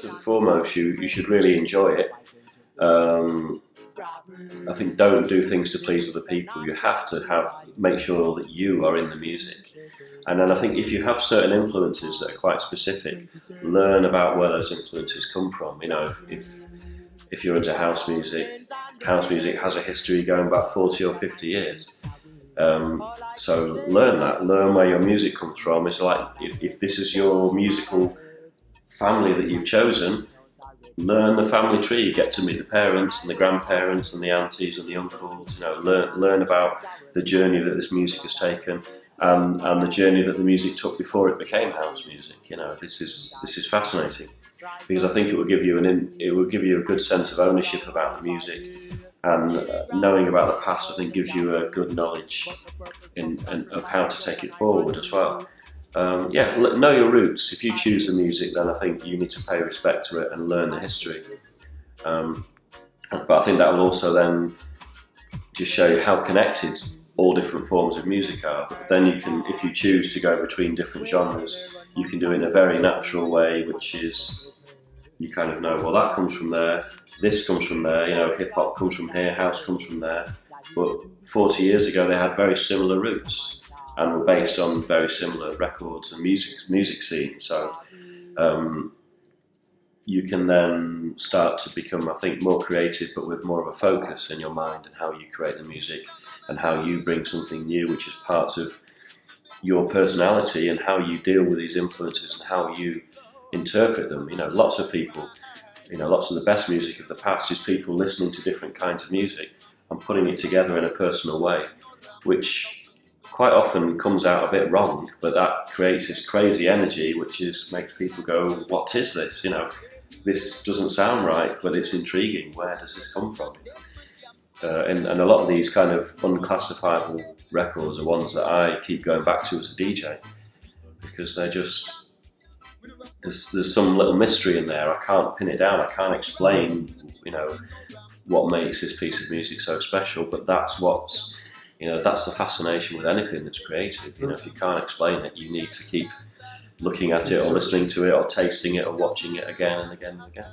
first and foremost, you should really enjoy it. I think don't do things to please other people. You have to make sure that you are in the music. And then I think if you have certain influences that are quite specific, learn about where those influences come from. You know, if you're into house music has a history going back 40 or 50 years. So learn where your music comes from. It's like if this is your musical family that you've chosen, learn the family tree. Get to meet the parents and the grandparents and the aunties and the uncles. You know, learn about the journey that this music has taken, and the journey that the music took before it became house music. You know, this is fascinating, because I think it will give you a good sense of ownership about the music, and knowing about the past, I think, gives you a good knowledge of how to take it forward as well. Know your roots. If you choose the music, then I think you need to pay respect to it and learn the history. But I think that will also then just show you how connected all different forms of music are. But then you can, if you choose to go between different genres, you can do it in a very natural way, which is, you kind of know, well, that comes from there, this comes from there, you know, hip hop comes from here, house comes from there. But 40 years ago, they had very similar roots and were based on very similar records and music scenes. So you can then start to become, I think, more creative, but with more of a focus in your mind and how you create the music and how you bring something new, which is part of your personality, and how you deal with these influences and how you interpret them. You know, lots of people, you know, lots of the best music of the past is people listening to different kinds of music and putting it together in a personal way, which quite often comes out a bit wrong, but that creates this crazy energy which makes people go, what is this? You know, this doesn't sound right, but it's intriguing. Where does this come from? And a lot of these kind of unclassifiable records are ones that I keep going back to as a DJ, because they're just, there's some little mystery in there. I can't pin it down. I can't explain, you know, what makes this piece of music so special, but that's that's the fascination with anything that's creative. You know, if you can't explain it, you need to keep looking at it or listening to it or tasting it or watching it again and again and again.